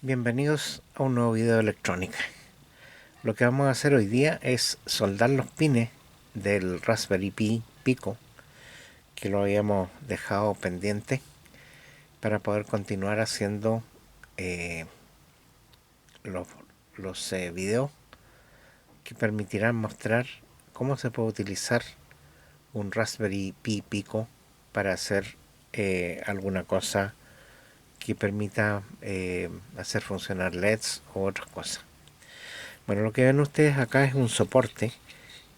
Bienvenidos a un nuevo video de electrónica. Lo que vamos a hacer hoy día es soldar los pines del Raspberry Pi Pico, que lo habíamos dejado pendiente para poder continuar haciendo eh, los, los videos que permitirán mostrar cómo se puede utilizar un Raspberry Pi Pico para hacer alguna cosa que permita hacer funcionar LEDs o otras cosas. Bueno, lo que ven ustedes acá es un soporte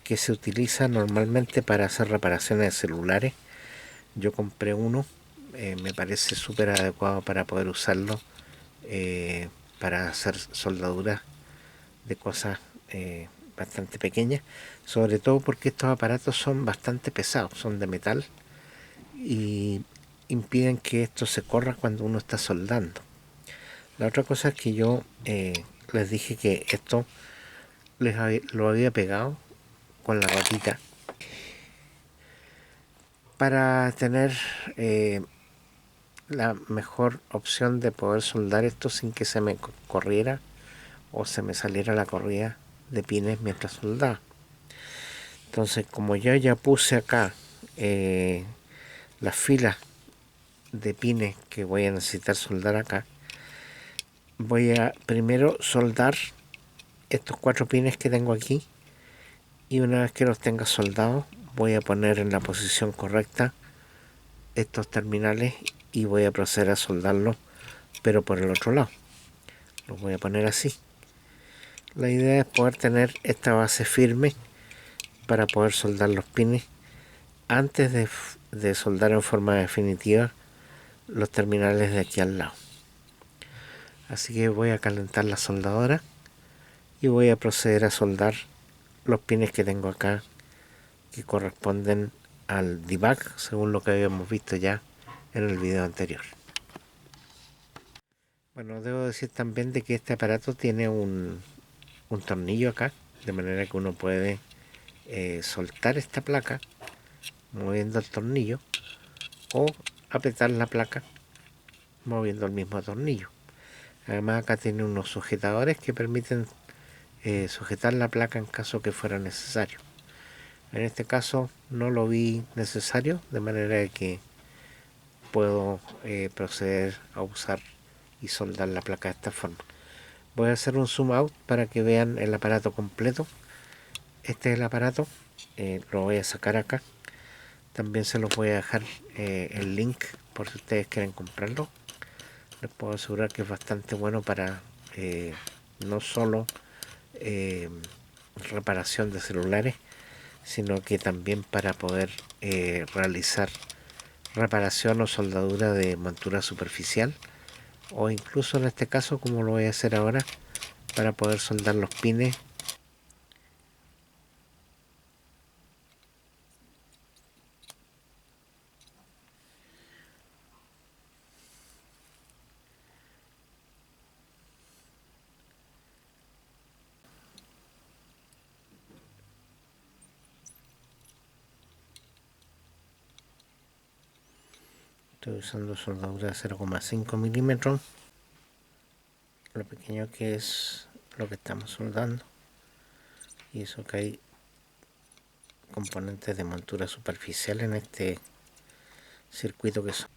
que se utiliza normalmente para hacer reparaciones de celulares. Yo compré uno, me parece súper adecuado para poder usarlo para hacer soldaduras de cosas bastante pequeñas, sobre todo porque estos aparatos son bastante pesados, son de metal y impiden que esto se corra cuando uno está soldando. La otra cosa es que yo les dije que esto lo había pegado con la ratita para tener la mejor opción de poder soldar esto sin que se me corriera o se me saliera la corrida de pines mientras soldaba. Entonces, como yo ya puse acá las filas de pines que voy a necesitar soldar acá, voy a primero soldar estos 4 pines que tengo aquí, y una vez que los tenga soldados voy a poner en la posición correcta estos terminales y voy a proceder a soldarlos, pero por el otro lado. Los voy a poner así. La idea es poder tener esta base firme para poder soldar los pines antes de soldar en forma definitiva los terminales de aquí al lado. Así que voy a calentar la soldadora y voy a proceder a soldar los pines que tengo acá, que corresponden al debug, según lo que habíamos visto ya en el video anterior. Bueno, debo decir también de que este aparato tiene un tornillo acá, de manera que uno puede soltar esta placa moviendo el tornillo o apretar la placa moviendo el mismo tornillo. Además acá tiene unos sujetadores que permiten sujetar la placa en caso que fuera necesario. En este caso no lo vi necesario, de manera que puedo proceder a usar y soldar la placa de esta forma. Voy a hacer un zoom out para que vean el aparato completo. Este es el aparato, lo voy a sacar acá. También se los voy a dejar el link por si ustedes quieren comprarlo. Les puedo asegurar que es bastante bueno para no solo reparación de celulares, sino que también para poder realizar reparación o soldadura de montura superficial, o incluso en este caso, como lo voy a hacer ahora, para poder soldar los pines. Estoy usando soldadura de 0,5 milímetros, lo pequeño que es lo que estamos soldando, y eso que hay componentes de montura superficial en este circuito que son.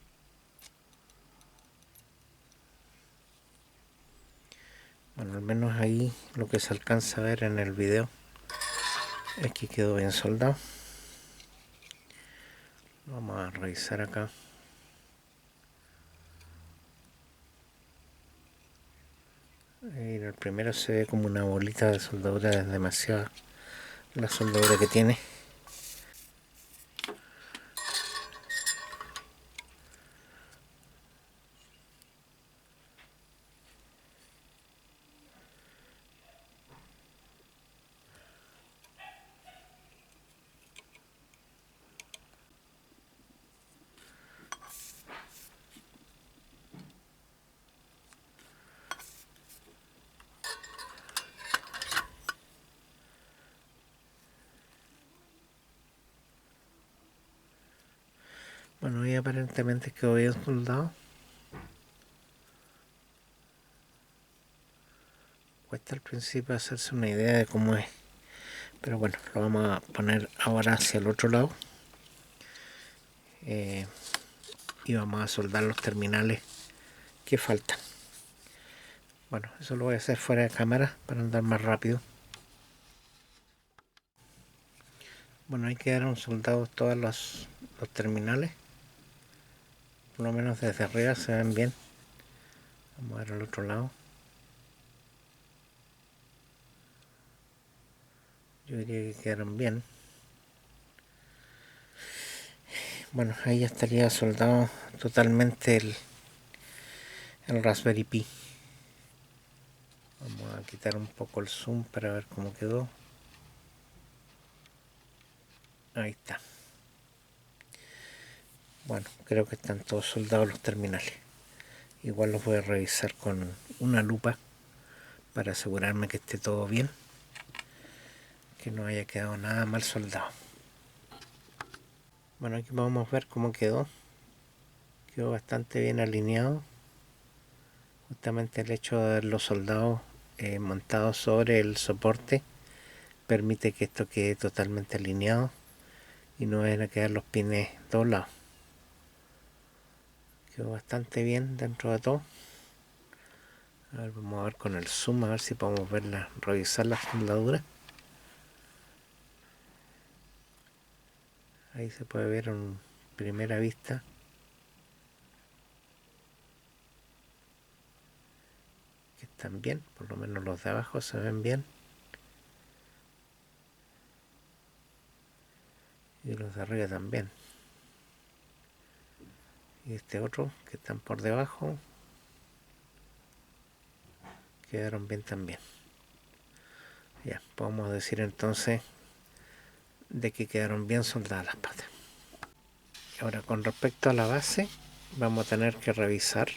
Bueno, al menos ahí lo que se alcanza a ver en el video es que quedó bien soldado. Vamos a revisar acá. El primero se ve como una bolita de soldadura, es demasiada la soldadura que tiene. Bueno, y aparentemente quedó bien soldado. Cuesta al principio hacerse una idea de cómo es, pero bueno, lo vamos a poner ahora hacia el otro lado y vamos a soldar los terminales que faltan. Bueno, eso lo voy a hacer fuera de cámara para andar más rápido. Bueno, ahí quedaron soldados todos los terminales, por lo menos desde arriba se ven bien. Vamos a ver al otro lado. Yo diría que quedaron bien. Bueno, ahí ya estaría soldado totalmente el Raspberry Pi. Vamos a quitar un poco el zoom para ver cómo quedó. Ahí está. Bueno, creo que están todos soldados los terminales. Igual los voy a revisar con una lupa para asegurarme que esté todo bien, que no haya quedado nada mal soldado. Bueno, aquí vamos a ver cómo quedó. Quedó bastante bien alineado. Justamente el hecho de haberlo soldado montado sobre el soporte permite que esto quede totalmente alineado y no vayan a quedar los pines doblados. Quedó bastante bien dentro de todo. A ver, vamos a ver con el zoom a ver si podemos verla, revisar la soldadura. Ahí se puede ver en primera vista que están bien, por lo menos los de abajo se ven bien y los de arriba también. Y este otro que están por debajo quedaron bien también. Ya, podemos decir entonces de que quedaron bien soldadas las patas. Ahora, con respecto a la base, vamos a tener que revisar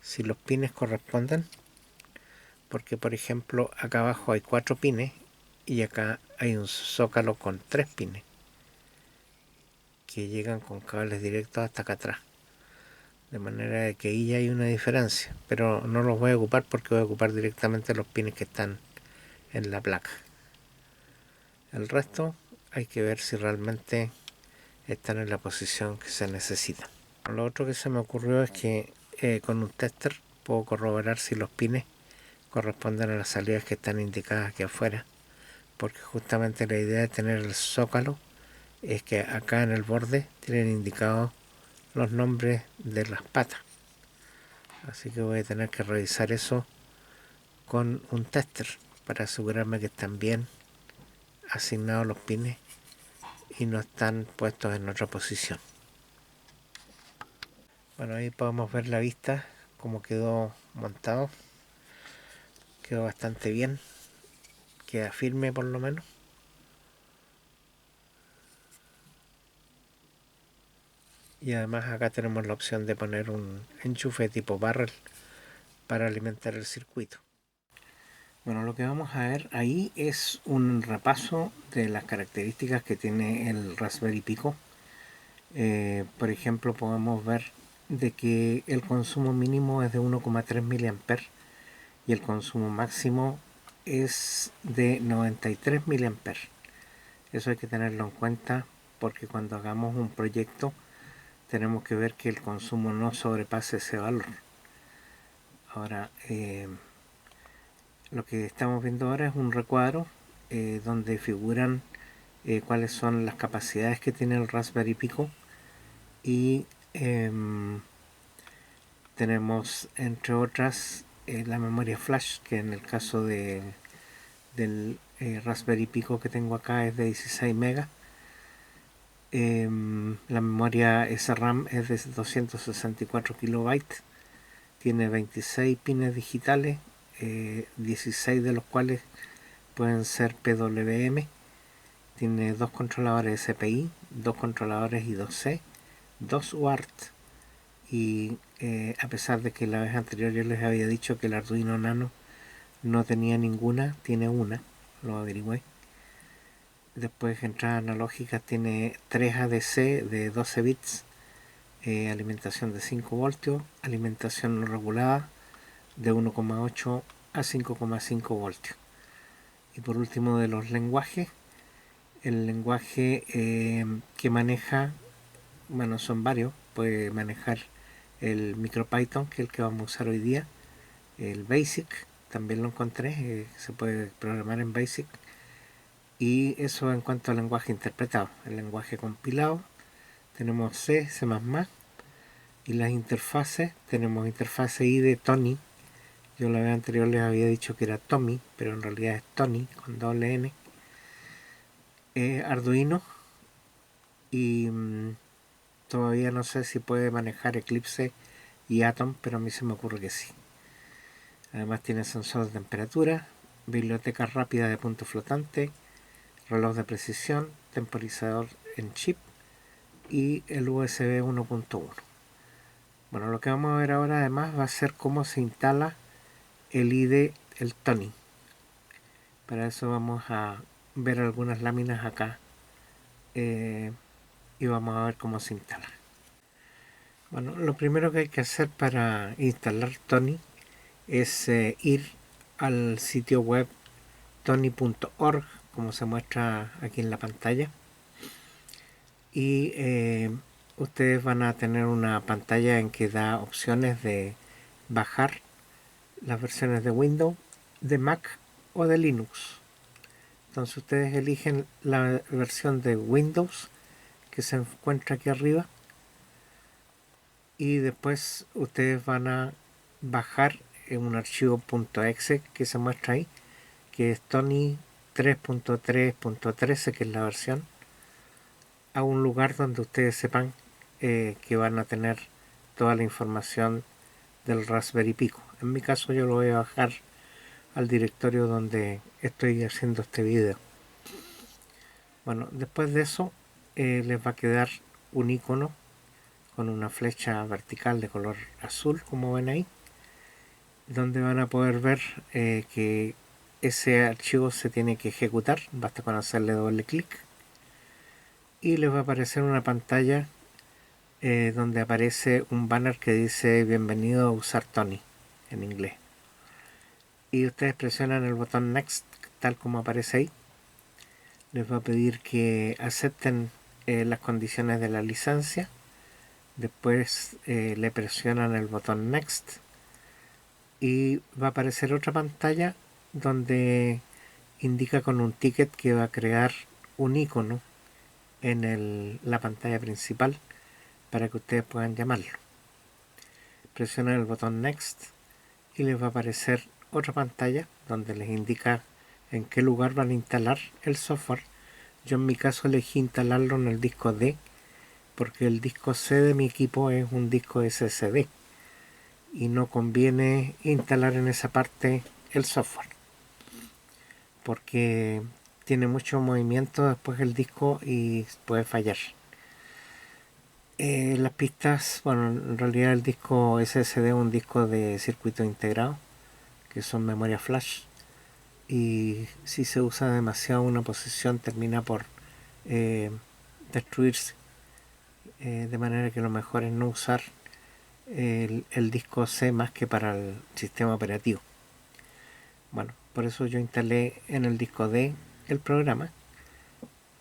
si los pines corresponden, porque por ejemplo acá abajo hay 4 pines y acá hay un zócalo con 3 pines que llegan con cables directos hasta acá atrás, de manera de que ahí ya hay una diferencia, pero no los voy a ocupar porque voy a ocupar directamente los pines que están en la placa. El resto hay que ver si realmente están en la posición que se necesita. Lo otro que se me ocurrió es que con un tester puedo corroborar si los pines corresponden a las salidas que están indicadas aquí afuera, porque justamente la idea de tener el zócalo es que acá en el borde tienen indicados los nombres de las patas, así que voy a tener que revisar eso con un tester para asegurarme que están bien asignados los pines y no están puestos en otra posición. Bueno, ahí podemos ver la vista, cómo quedó montado. Quedó bastante bien, queda firme por lo menos. Y además acá tenemos la opción de poner un enchufe tipo barrel para alimentar el circuito. Bueno, lo que vamos a ver ahí es un repaso de las características que tiene el Raspberry Pico. Por ejemplo, podemos ver de que el consumo mínimo es de 1,3 mA y el consumo máximo es de 93 mA. Eso hay que tenerlo en cuenta porque cuando hagamos un proyecto tenemos que ver que el consumo no sobrepase ese valor. Ahora, lo que estamos viendo ahora es un recuadro donde figuran cuáles son las capacidades que tiene el Raspberry Pico y tenemos entre otras la memoria flash, que en el caso del Raspberry Pico que tengo acá es de 16 megas. La memoria SRAM es de 264 kilobytes, tiene 26 pines digitales, 16 de los cuales pueden ser PWM, tiene 2 controladores SPI, 2 controladores I2C, 2 UART y a pesar de que la vez anterior yo les había dicho que el Arduino Nano no tenía ninguna, tiene una, lo averigüé. Después entrada analógica tiene 3 ADC de 12 bits, alimentación de 5 voltios, alimentación no regulada de 1,8 a 5,5 voltios. Y por último, de los lenguajes, el lenguaje que maneja, bueno, son varios, puede manejar el MicroPython, que es el que vamos a usar hoy día, el BASIC, también lo encontré, se puede programar en BASIC, y eso en cuanto al lenguaje interpretado. El lenguaje compilado tenemos C, C++, y las interfaces, tenemos interfase IDE Tony. Yo la vez anterior les había dicho que era Tommy, pero en realidad es Tony con doble N. Arduino, y todavía no sé si puede manejar Eclipse y Atom, pero a mí se me ocurre que sí. Además tiene sensor de temperatura, biblioteca rápida de punto flotante, reloj de precisión, temporizador en chip y el USB 1.1. Bueno, lo que vamos a ver ahora además va a ser cómo se instala el IDE, el Tony. Para eso vamos a ver algunas láminas acá y vamos a ver cómo se instala. Bueno, lo primero que hay que hacer para instalar Tony es ir al sitio web tony.org, como se muestra aquí en la pantalla, y ustedes van a tener una pantalla en que da opciones de bajar las versiones de Windows, de Mac o de Linux. Entonces ustedes eligen la versión de Windows que se encuentra aquí arriba, y después ustedes van a bajar en un archivo .exe que se muestra ahí, que es Tony 3.3.13, que es la versión, a un lugar donde ustedes sepan que van a tener toda la información del Raspberry Pico. En mi caso yo lo voy a bajar al directorio donde estoy haciendo este video. Bueno, después de eso les va a quedar un icono con una flecha vertical de color azul, como ven ahí, donde van a poder ver que ese archivo se tiene que ejecutar. Basta con hacerle doble clic y les va a aparecer una pantalla donde aparece un banner que dice bienvenido a usar Tony en inglés, y ustedes presionan el botón Next tal como aparece ahí. Les va a pedir que acepten las condiciones de la licencia. Después le presionan el botón Next y va a aparecer otra pantalla donde indica con un ticket que va a crear un icono en la pantalla principal para que ustedes puedan llamarlo. Presionan el botón Next y les va a aparecer otra pantalla donde les indica en qué lugar van a instalar el software. Yo en mi caso elegí instalarlo en el disco D, porque el disco C de mi equipo es un disco SSD y no conviene instalar en esa parte el software porque tiene mucho movimiento después el disco y puede fallar. Las pistas, bueno, en realidad el disco SSD es un disco de circuito integrado, que son memoria flash, y si se usa demasiado una posición termina por destruirse, de manera que lo mejor es no usar el disco C más que para el sistema operativo. Bueno, por eso yo instalé en el disco D el programa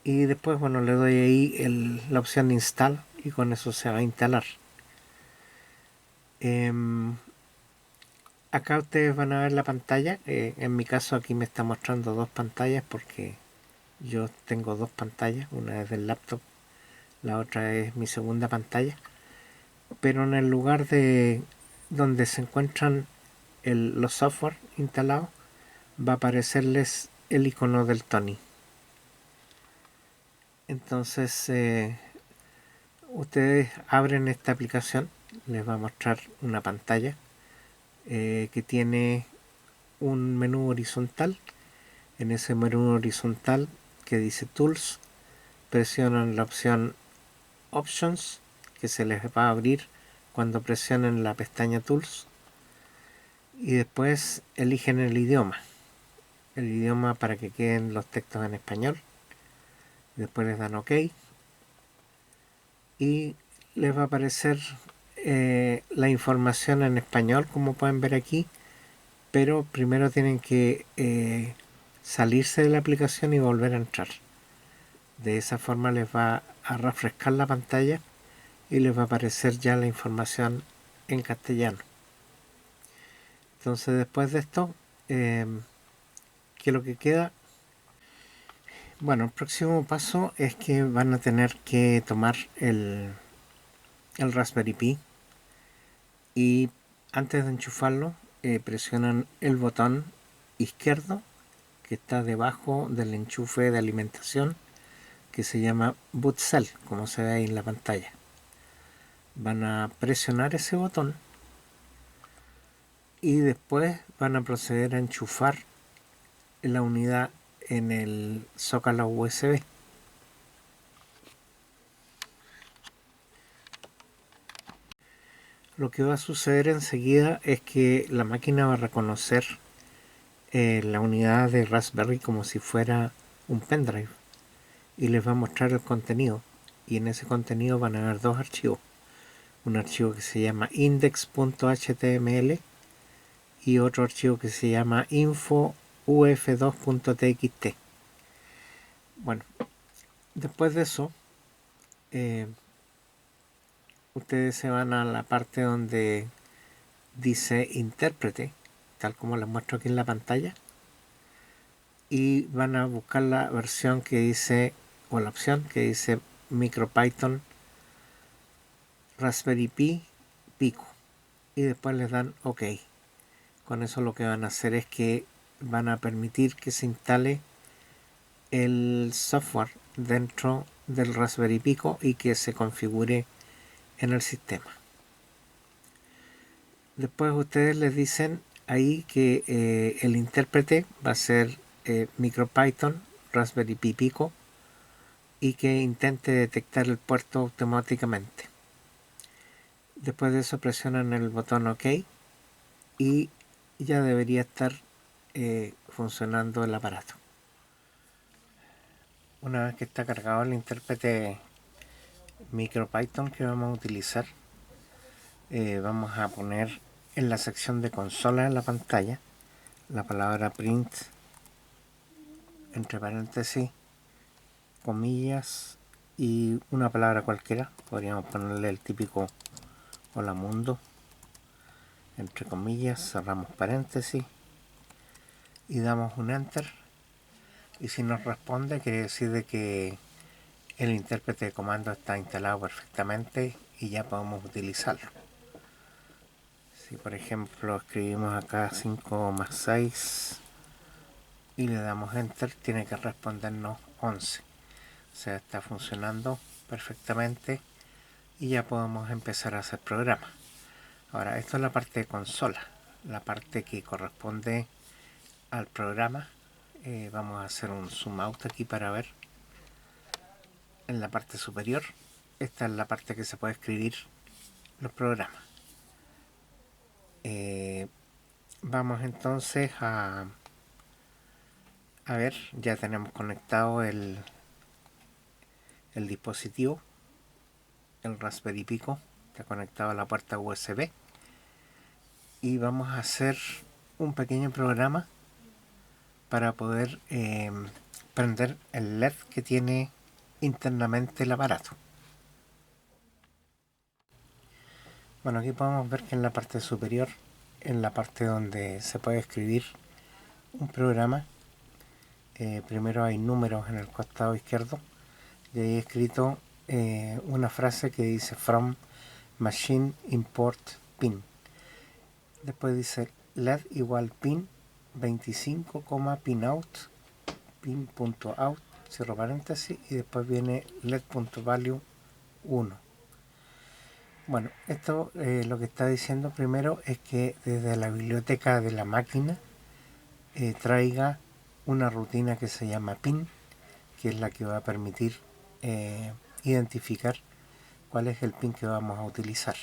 y después, bueno, le doy ahí la opción de install y con eso se va a instalar. Acá ustedes van a ver la pantalla. En mi caso aquí me está mostrando dos pantallas porque yo tengo dos pantallas, una es del laptop, la otra es mi segunda pantalla, pero en el lugar de donde se encuentran los software instalados va a aparecerles el icono del Tony. Entonces ustedes abren esta aplicación, les va a mostrar una pantalla que tiene un menú horizontal. En ese menú horizontal que dice Tools, presionan la opción Options, que se les va a abrir cuando presionen la pestaña Tools, y después eligen el idioma para que queden los textos en español. Después les dan OK y les va a aparecer la información en español, como pueden ver aquí, pero primero tienen que salirse de la aplicación y volver a entrar. De esa forma les va a refrescar la pantalla y les va a aparecer ya la información en castellano. Entonces después de esto, ¿qué es lo que queda? Bueno, el próximo paso es que van a tener que tomar el Raspberry Pi y antes de enchufarlo presionan el botón izquierdo que está debajo del enchufe de alimentación que se llama Boot Cell, como se ve ahí en la pantalla. Van a presionar ese botón y después van a proceder a enchufar la unidad en el zócalo USB. Lo que va a suceder enseguida es que la máquina va a reconocer la unidad de Raspberry como si fuera un pendrive y les va a mostrar el contenido, y en ese contenido van a haber dos archivos, un archivo que se llama index.html y otro archivo que se llama info.uf2.txt. Bueno, después de eso ustedes se van a la parte donde dice intérprete, tal como les muestro aquí en la pantalla, y van a buscar la versión que dice, o la opción que dice MicroPython Raspberry Pi Pico, y después les dan OK. Con eso lo que van a hacer es que van a permitir que se instale el software dentro del Raspberry Pico y que se configure en el sistema. Después ustedes les dicen ahí que el intérprete va a ser MicroPython Raspberry Pi Pico y que intente detectar el puerto automáticamente. Después de eso presionan el botón OK y ya debería estar funcionando el aparato. Una vez que está cargado el intérprete MicroPython que vamos a utilizar, vamos a poner en la sección de consola en la pantalla la palabra print entre paréntesis, comillas y una palabra cualquiera. Podríamos ponerle el típico hola mundo, entre comillas, cerramos paréntesis y damos un enter, y si nos responde quiere decir de que el intérprete de comando está instalado perfectamente y ya podemos utilizarlo. Si por ejemplo escribimos acá 5 más 6 y le damos enter, tiene que respondernos 11. O sea, está funcionando perfectamente y ya podemos empezar a hacer programas. Ahora, esto es la parte de consola, la parte que corresponde al programa. Vamos a hacer un zoom out aquí para ver. En la parte superior, esta es la parte que se puede escribir los programas. Vamos entonces a ver, ya tenemos conectado el dispositivo, el Raspberry Pico, está conectado a la puerta USB, y vamos a hacer un pequeño programa para poder prender el LED que tiene internamente el aparato. Bueno, aquí podemos ver que en la parte superior, en la parte donde se puede escribir un programa, primero hay números en el costado izquierdo y ahí he escrito una frase que dice from machine import pin. Después dice LED igual pin 25, pinout, pin.out, cierro paréntesis, y después viene LED.value 1. Bueno, esto lo que está diciendo primero es que desde la biblioteca de la máquina traiga una rutina que se llama pin, que es la que va a permitir identificar cuál es el pin que vamos a utilizar.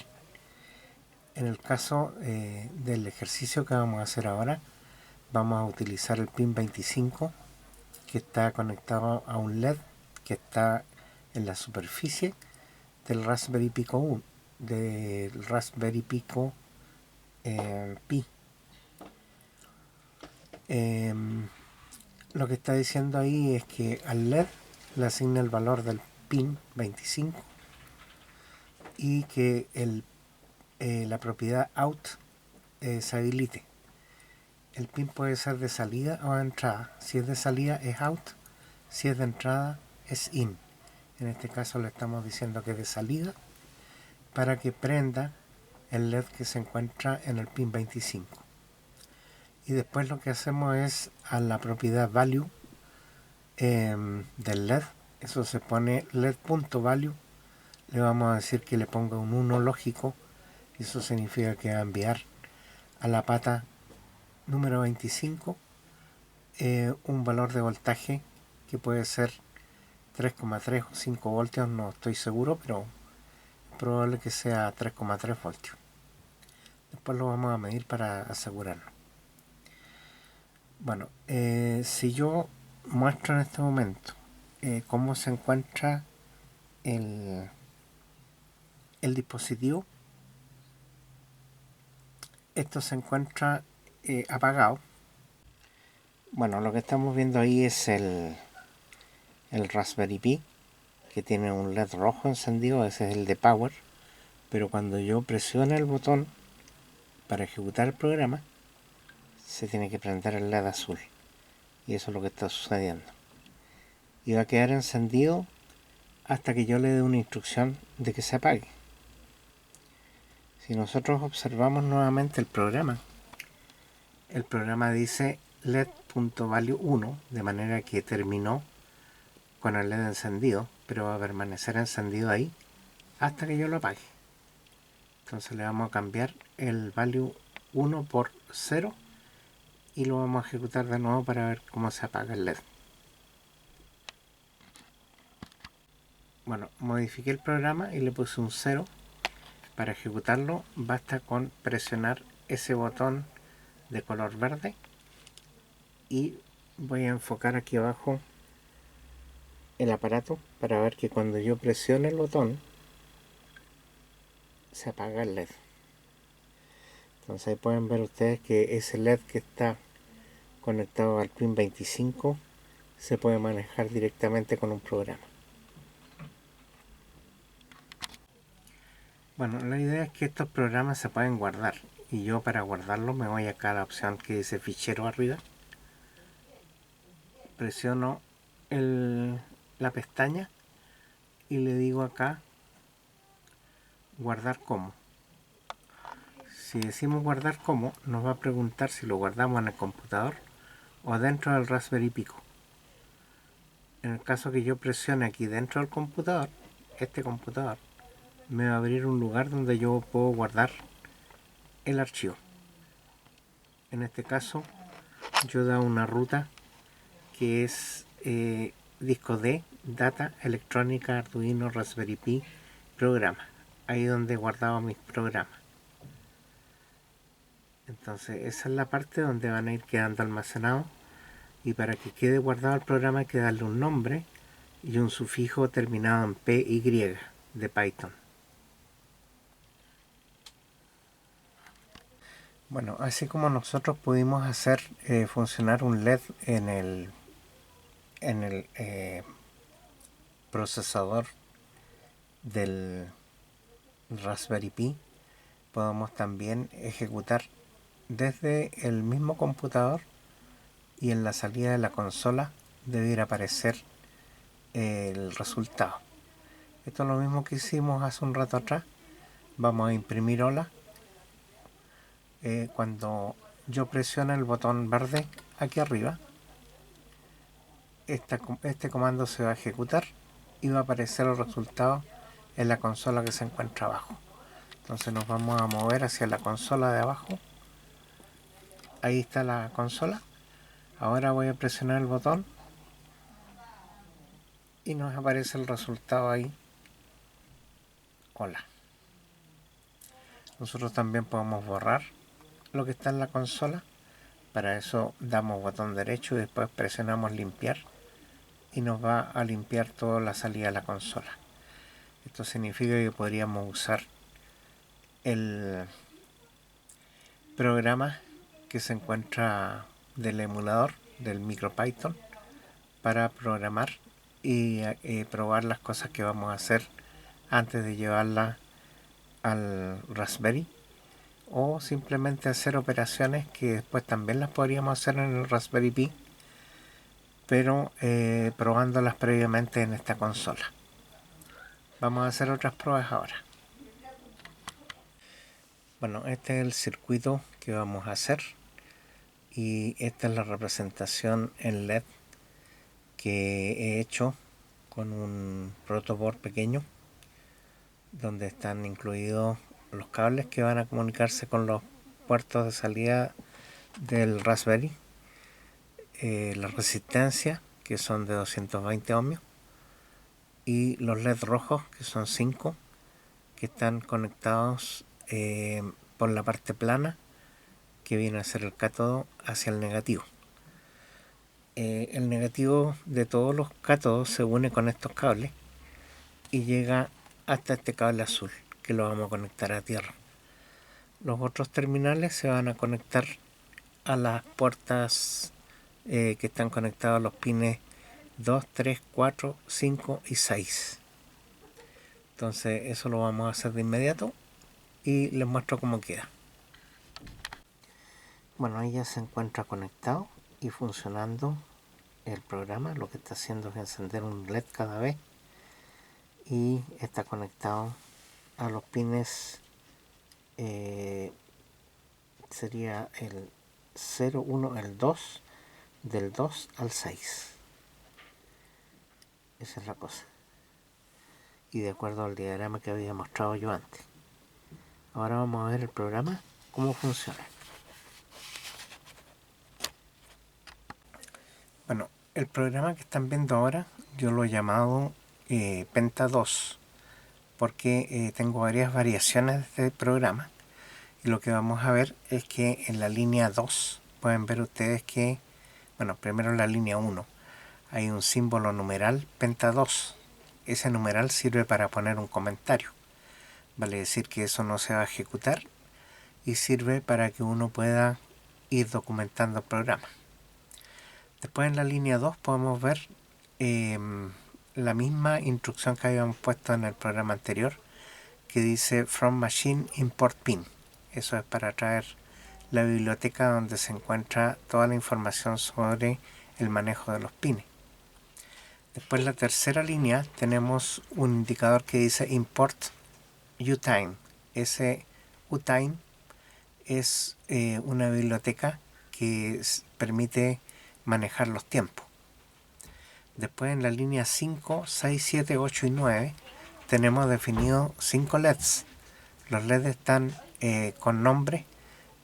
En el caso del ejercicio que vamos a hacer ahora, vamos a utilizar el pin 25, que está conectado a un LED que está en la superficie del Raspberry Pico 1, del Raspberry Pico Pi. Lo que está diciendo ahí es que al LED le asigna el valor del pin 25 y que la propiedad out se habilite. El pin puede ser de salida o de entrada. Si es de salida es out, si es de entrada es in. En este caso le estamos diciendo que es de salida para que prenda el LED que se encuentra en el pin 25. Y después lo que hacemos es a la propiedad value del LED, eso se pone LED.value, le vamos a decir que le ponga un 1 lógico, y eso significa que va a enviar a la pata número 25 un valor de voltaje que puede ser 3,3 o 5 voltios, no estoy seguro, pero es probable que sea 3,3 voltios. Después lo vamos a medir para asegurarnos. Bueno, si yo muestro en este momento cómo se encuentra el dispositivo, esto se encuentra apagado. Bueno, lo que estamos viendo ahí es el Raspberry Pi, que tiene un LED rojo encendido, ese es el de power, pero cuando yo presiono el botón para ejecutar el programa, se tiene que prender el LED azul, y eso es lo que está sucediendo. Y va a quedar encendido hasta que yo le dé una instrucción de que se apague. Si nosotros observamos nuevamente el programa dice LED.value 1, de manera que terminó con el LED encendido, pero va a permanecer encendido ahí hasta que yo lo apague. Entonces le vamos a cambiar el value 1 por 0 y lo vamos a ejecutar de nuevo para ver cómo se apaga el LED. Bueno, modifiqué el programa y le puse un 0. Para ejecutarlo basta con presionar ese botón de color verde y voy a enfocar aquí abajo el aparato para ver que cuando yo presione el botón se apaga el LED. Entonces ahí pueden ver ustedes que ese LED que está conectado al pin 25 se puede manejar directamente con un programa. Bueno, la idea es que estos programas se pueden guardar, y yo para guardarlos me voy acá a la opción que dice fichero arriba, presiono la pestaña y le digo acá guardar como. Si decimos guardar como, nos va a preguntar si lo guardamos en el computador o dentro del Raspberry Pico. En el caso que yo presione aquí dentro del computador, este computador me va a abrir un lugar donde yo puedo guardar el archivo. En este caso yo da una ruta que es disco D, data, electrónica, Arduino, Raspberry Pi, programa. Ahí donde guardaba mis programas. Entonces esa es la parte donde van a ir quedando almacenados, y para que quede guardado el programa hay que darle un nombre y un sufijo terminado en PY de Python. Bueno, así como nosotros pudimos hacer funcionar un LED en el procesador del Raspberry Pi, podemos también ejecutar desde el mismo computador, y en la salida de la consola debe ir a aparecer el resultado. Esto es lo mismo que hicimos hace un rato atrás. Vamos a imprimir hola. Cuando yo presiono el botón verde aquí arriba, este comando se va a ejecutar y va a aparecer el resultado en la consola que se encuentra abajo. Entonces nos vamos a mover hacia la consola de abajo. Ahí está la consola. Ahora voy a presionar el botón y nos aparece el resultado ahí. Hola. Nosotros también podemos borrar lo que está en la consola. Para eso damos botón derecho y después presionamos limpiar, y nos va a limpiar toda la salida de la consola. Esto significa que podríamos usar el programa que se encuentra del emulador del MicroPython para programar y probar las cosas que vamos a hacer antes de llevarla al Raspberry, o simplemente hacer operaciones que después también las podríamos hacer en el Raspberry Pi, pero probándolas previamente en esta consola. Vamos a hacer otras pruebas ahora. Bueno, este es el circuito que vamos a hacer y esta es la representación en LED que he hecho con un protoboard pequeño donde están incluidos los cables que van a comunicarse con los puertos de salida del Raspberry, la resistencia, que son de 220 ohmios, y los LED rojos, que son 5, que están conectados por la parte plana, que viene a ser el cátodo, hacia el negativo. El negativo de todos los cátodos se une con estos cables y llega hasta este cable azul, que lo vamos a conectar a tierra. Los otros terminales se van a conectar a las puertas que están conectados a los pines 2, 3, 4, 5 y 6. Entonces eso lo vamos a hacer de inmediato y les muestro cómo queda. Bueno, ahí ya se encuentra conectado y funcionando el programa. Lo que está haciendo es encender un LED cada vez y está conectado a los pines, sería el 0, 1, el 2, del 2 al 6. Esa es la cosa. Y de acuerdo al diagrama que había mostrado yo antes. Ahora vamos a ver el programa, cómo funciona. Bueno, el programa que están viendo ahora yo lo he llamado Penta 2, porque tengo varias variaciones de este programa. Y lo que vamos a ver es que en la línea 2 pueden ver ustedes que, bueno, primero en la línea 1 hay un símbolo numeral Penta 2. Ese numeral sirve para poner un comentario. Vale decir que eso no se va a ejecutar y sirve para que uno pueda ir documentando el programa. Después en la línea 2 podemos ver la misma instrucción que habíamos puesto en el programa anterior, que dice From Machine Import Pin. Eso es para traer la biblioteca donde se encuentra toda la información sobre el manejo de los pines. Después en la tercera línea tenemos un indicador que dice Import Utime. Ese Utime es una biblioteca que permite manejar los tiempos. Después en la línea 5, 6, 7, 8 y 9 tenemos definido 5 LEDs. Los LEDs están con nombres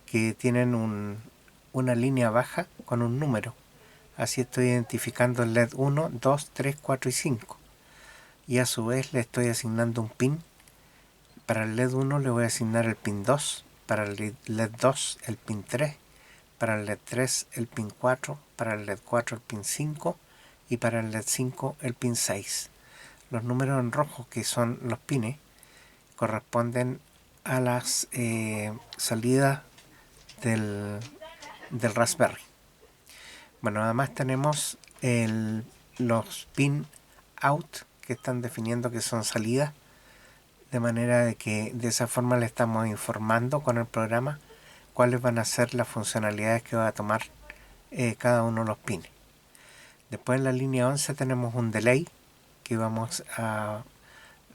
que tienen una línea baja con un número. Así estoy identificando el LED 1, 2, 3, 4 y 5. Y a su vez le estoy asignando un pin. Para el LED 1 le voy a asignar el pin 2, para el LED 2 el pin 3, para el LED 3 el pin 4, para el LED 4 el pin 5 y para el LED 5 el pin 6. Los números en rojo, que son los pines, corresponden a las salidas del Raspberry. Bueno, además tenemos los pin out, que están definiendo que son salidas, de manera de que de esa forma le estamos informando con el programa cuáles van a ser las funcionalidades que va a tomar cada uno de los pines. Después en la línea 11 tenemos un delay que vamos a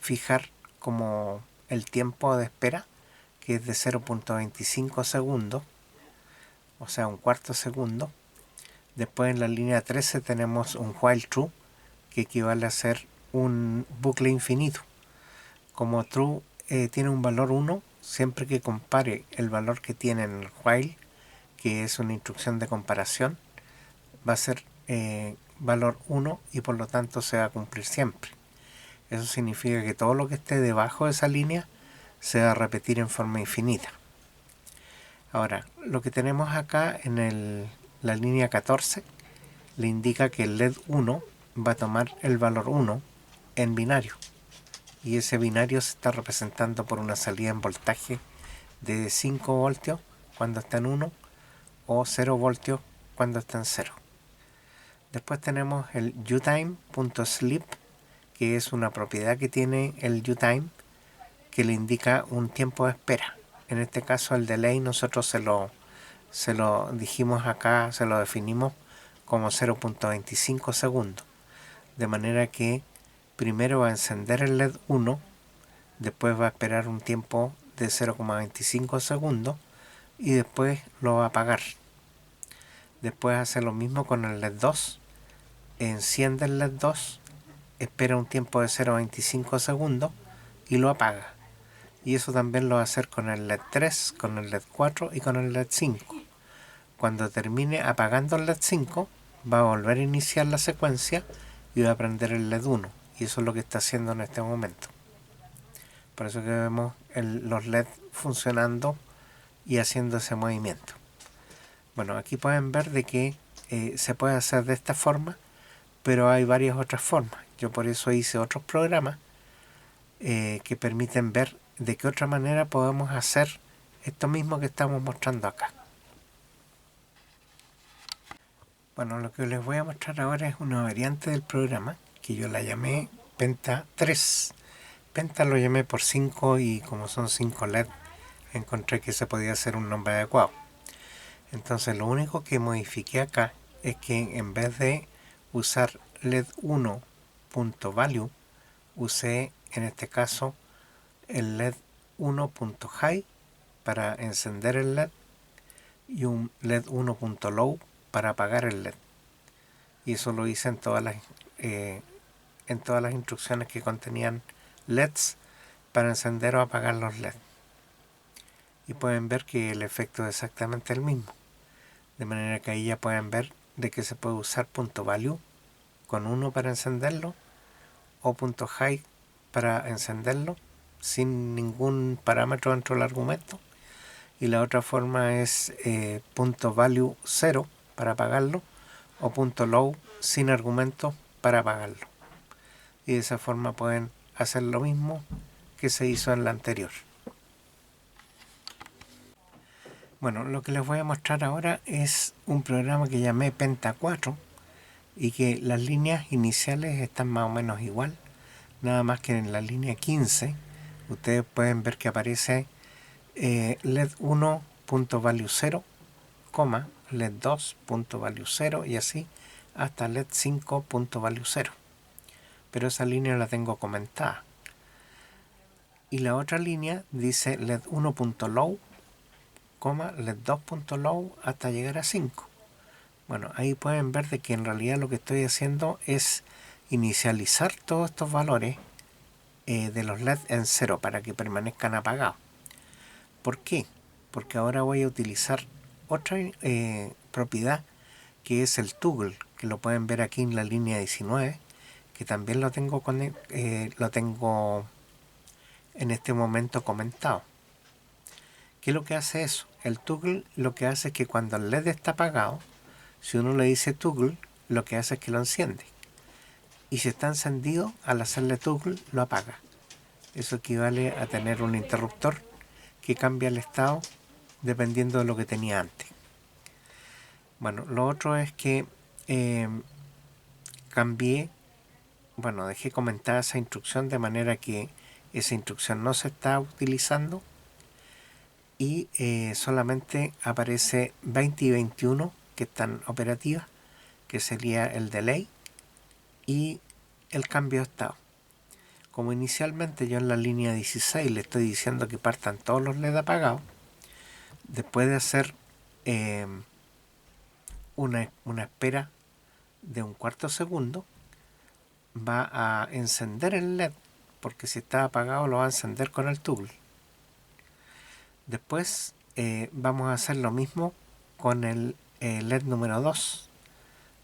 fijar como el tiempo de espera, que es de 0.25 segundos, o sea, un cuarto segundo. Después en la línea 13 tenemos un while true, que equivale a ser un bucle infinito. Como true tiene un valor 1, siempre que compare el valor que tiene en el while, que es una instrucción de comparación, va a ser valor 1 y por lo tanto se va a cumplir siempre. Eso significa que todo lo que esté debajo de esa línea se va a repetir en forma infinita. Ahora, lo que tenemos acá en la línea 14 le indica que el LED 1 va a tomar el valor 1 en binario. Y ese binario se está representando por una salida en voltaje de 5 voltios cuando está en 1 o 0 voltios cuando está en 0. Después tenemos el uTime.sleep, que es una propiedad que tiene el uTime que le indica un tiempo de espera. En este caso el delay nosotros se lo dijimos acá, se lo definimos como 0.25 segundos. De manera que primero va a encender el LED 1, después va a esperar un tiempo de 0.25 segundos y después lo va a apagar. Después hace lo mismo con el LED 2, enciende el LED 2, espera un tiempo de 0.25 segundos y lo apaga. Y eso también lo va a hacer con el LED 3, con el LED 4 y con el LED 5. Cuando termine apagando el LED 5, va a volver a iniciar la secuencia y va a prender el LED 1. Y eso es lo que está haciendo en este momento. Por eso que vemos los LED funcionando y haciendo ese movimiento. Bueno, aquí pueden ver de que se puede hacer de esta forma, pero hay varias otras formas. Yo por eso hice otros programas que permiten ver de qué otra manera podemos hacer esto mismo que estamos mostrando acá. Bueno, lo que les voy a mostrar ahora es una variante del programa que yo la llamé Penta 3. Penta lo llamé por 5 y como son 5 LED, encontré que se podía hacer un nombre adecuado. Entonces lo único que modifiqué acá es que en vez de usar LED1.value, usé en este caso el LED 1.high para encender el LED y un LED 1.low para apagar el LED. Y eso lo hice en todas las instrucciones que contenían LEDs para encender o apagar los LED. Y pueden ver que el efecto es exactamente el mismo. De manera que ahí ya pueden ver de que se puede usar .value con 1 para encenderlo o .high para encenderlo sin ningún parámetro dentro del argumento. Y la otra forma es .value 0 para apagarlo o .low sin argumento para apagarlo. Y de esa forma pueden hacer lo mismo que se hizo en la anterior. Bueno, lo que les voy a mostrar ahora es un programa que llamé Penta 4 y que las líneas iniciales están más o menos igual, nada más que en la línea 15 ustedes pueden ver que aparece LED 1.value 0, LED 2.value 0 y así hasta LED 5.value 0. Pero esa línea la tengo comentada. Y la otra línea dice LED 1.low, LED 2.low hasta llegar a 5. Bueno, ahí pueden ver de que en realidad lo que estoy haciendo es inicializar todos estos valores de los LED en 0 para que permanezcan apagados. ¿Por qué? Porque ahora voy a utilizar otra propiedad que es el toggle, que lo pueden ver aquí en la línea 19, que también lo tengo en este momento comentado. ¿Qué es lo que hace eso? El toggle lo que hace es que cuando el LED está apagado, si uno le dice toggle, lo que hace es que lo enciende. Y si está encendido, al hacerle toggle, lo apaga. Eso equivale a tener un interruptor que cambia el estado dependiendo de lo que tenía antes. Bueno, lo otro es que dejé comentada esa instrucción de manera que esa instrucción no se está utilizando y solamente aparece 20 y 21 que están operativas, que sería el delay y el cambio de estado. Como inicialmente yo en la línea 16 le estoy diciendo que partan todos los LED apagados, después de hacer una espera de un cuarto segundo, va a encender el LED, porque si está apagado lo va a encender con el toggle. Después vamos a hacer lo mismo con el LED número 2,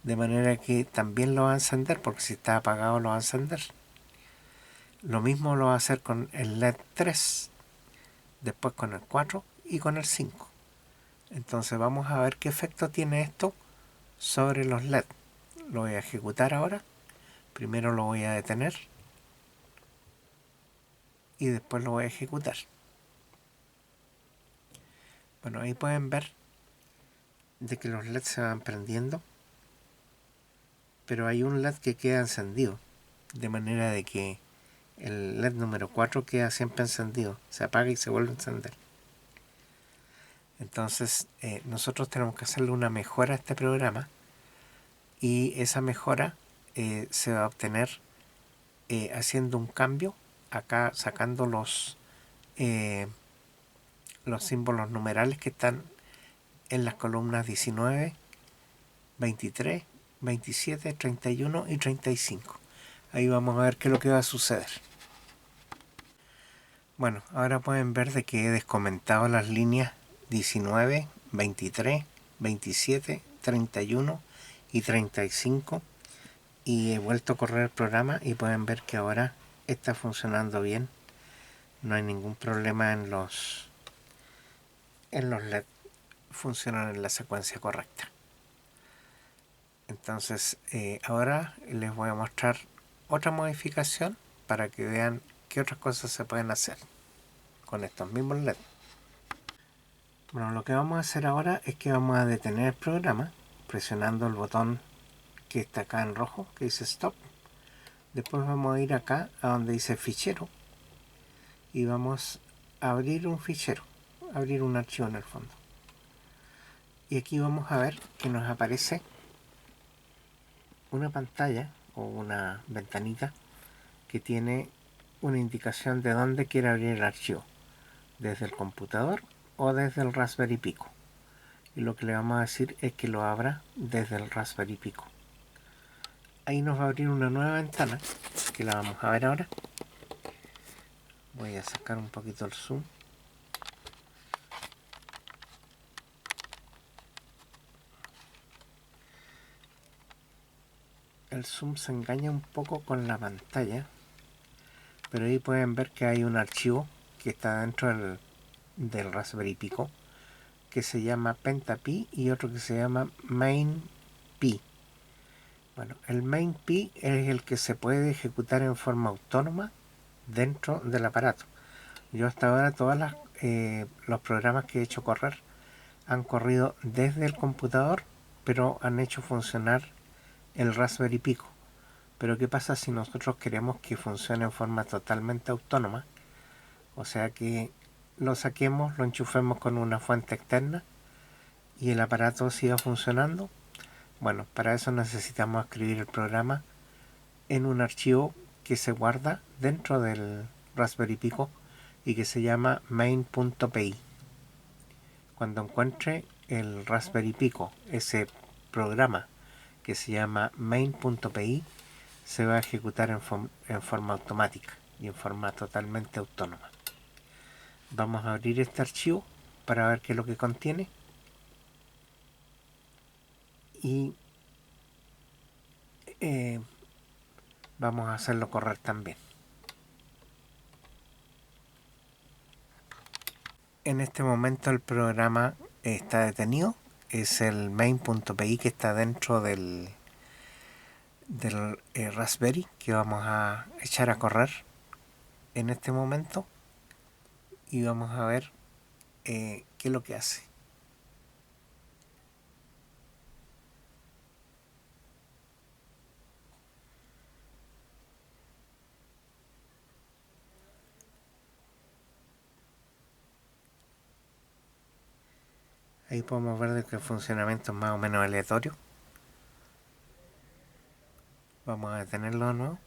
de manera que también lo va a encender, porque si está apagado lo va a encender. Lo mismo lo va a hacer con el LED 3, después con el 4 y con el 5. Entonces vamos a ver qué efecto tiene esto sobre los LED. Lo voy a ejecutar ahora. Primero lo voy a detener y después lo voy a ejecutar. Bueno, ahí pueden ver de que los LEDs se van prendiendo, pero hay un LED que queda encendido, de manera de que el LED número 4 queda siempre encendido, se apaga y se vuelve a encender. Entonces nosotros tenemos que hacerle una mejora a este programa, y esa mejora se va a obtener haciendo un cambio acá, sacando los símbolos numerales que están en las columnas 19, 23, 27, 31 y 35. Ahí vamos a ver qué es lo que va a suceder. Bueno, ahora pueden ver de que he descomentado las líneas 19, 23, 27, 31 y 35, y he vuelto a correr el programa y pueden ver que ahora está funcionando bien. No hay ningún problema en los LED, funcionan en la secuencia correcta. Entonces ahora les voy a mostrar otra modificación para que vean qué otras cosas se pueden hacer con estos mismos LED. Bueno, lo que vamos a hacer ahora es que vamos a detener el programa presionando el botón que está acá en rojo, que dice Stop. Después vamos a ir acá a donde dice Fichero y vamos a abrir un fichero, abrir un archivo en el fondo. Y aquí vamos a ver que nos aparece una pantalla o una ventanita que tiene una indicación de dónde quiere abrir el archivo, desde el computador o desde el Raspberry Pico. Y lo que le vamos a decir es que lo abra desde el Raspberry Pico. Ahí nos va a abrir una nueva ventana que la vamos a ver ahora. Voy a sacar un poquito el zoom. El zoom se engaña un poco con la pantalla, pero ahí pueden ver que hay un archivo que está dentro del Raspberry Pico que se llama PentaPi y otro que se llama MainPi. Bueno, el MainPi es el que se puede ejecutar en forma autónoma dentro del aparato. Yo hasta ahora todos los programas que he hecho correr han corrido desde el computador, pero han hecho funcionar el Raspberry Pico. Pero ¿qué pasa si nosotros queremos que funcione en forma totalmente autónoma? O sea que lo saquemos, lo enchufemos con una fuente externa y el aparato siga funcionando. Bueno, para eso necesitamos escribir el programa en un archivo que se guarda dentro del Raspberry Pico y que se llama main.py. Cuando encuentre el Raspberry Pico ese programa que se llama main.py, se va a ejecutar en forma automática y en forma totalmente autónoma. Vamos a abrir este archivo para ver qué es lo que contiene y vamos a hacerlo correr también. En este momento el programa está detenido. Es el main.py que está dentro del Raspberry que vamos a echar a correr en este momento y vamos a ver qué es lo que hace. Ahí podemos ver de que el funcionamiento es más o menos aleatorio. Vamos a detenerlo de nuevo.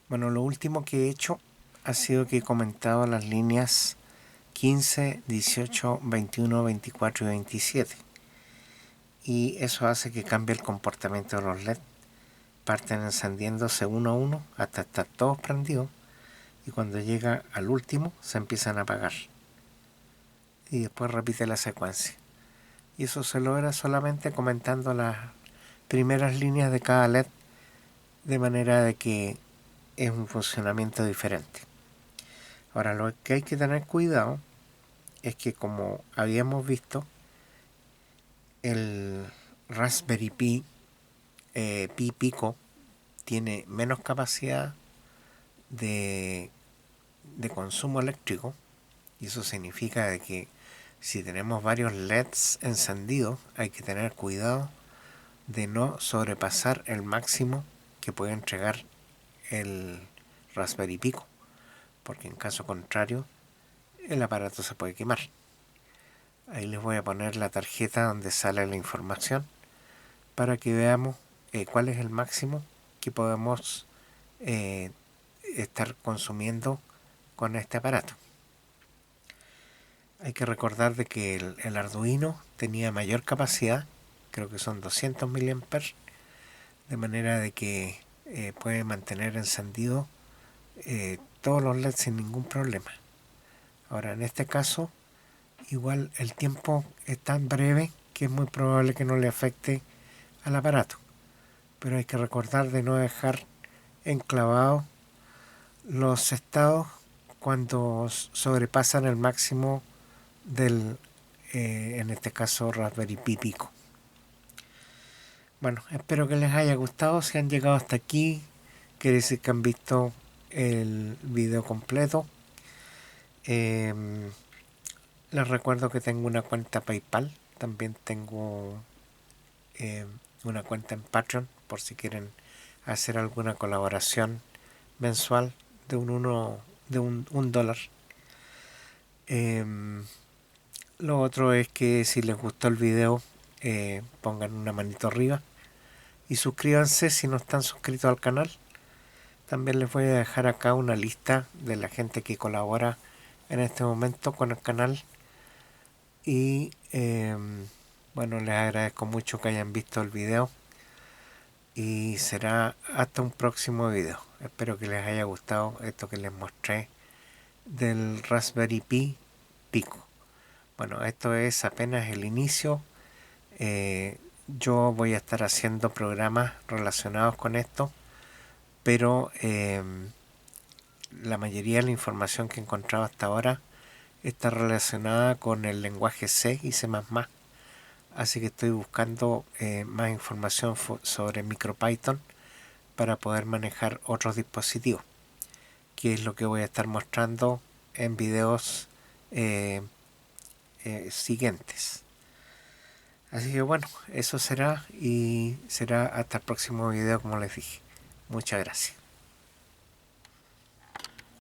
Bueno, lo último que he hecho ha sido que he comentado las líneas 15, 18, 21, 24 y 27. Y eso hace que cambie el comportamiento de los LED. Parten encendiéndose uno a uno hasta estar todos prendidos y cuando llega al último se empiezan a apagar. Y después repite la secuencia. Y eso se logra solamente comentando las primeras líneas de cada LED de manera de que es un funcionamiento diferente. Ahora lo que hay que tener cuidado es que, como habíamos visto, el Raspberry Pi Pico tiene menos capacidad de de consumo eléctrico, y eso significa de que si tenemos varios LEDs encendidos hay que tener cuidado de no sobrepasar el máximo que puede entregar el Raspberry Pico, porque en caso contrario el aparato se puede quemar. Ahí les voy a poner la tarjeta donde sale la información para que veamos cuál es el máximo que podemos estar consumiendo con este aparato. Hay que recordar de que el Arduino tenía mayor capacidad, creo que son 200 mA, de manera de que puede mantener encendido todos los LEDs sin ningún problema. Ahora, en este caso, igual el tiempo es tan breve que es muy probable que no le afecte al aparato, pero hay que recordar de no dejar enclavados los estados cuando sobrepasan el máximo del, en este caso, Raspberry Pi Pico. Bueno, espero que les haya gustado. Si han llegado hasta aquí, quiere decir que han visto el video completo. Les recuerdo que tengo una cuenta PayPal. También tengo una cuenta en Patreon por si quieren hacer alguna colaboración mensual de un dólar. Lo otro es que si les gustó el video, pongan una manito arriba y suscríbanse si no están suscritos al canal. También les voy a dejar acá una lista de la gente que colabora en este momento con el canal. Y bueno, les agradezco mucho que hayan visto el video. Y será hasta un próximo video. Espero que les haya gustado esto que les mostré del Raspberry Pi Pico. Bueno, esto es apenas el inicio. Yo voy a estar haciendo programas relacionados con esto, pero la mayoría de la información que he encontrado hasta ahora está relacionada con el lenguaje C y C++. Así que estoy buscando más información sobre MicroPython para poder manejar otros dispositivos, que es lo que voy a estar mostrando en videos siguientes. Así que bueno, eso será y será hasta el próximo video, como les dije. Muchas gracias.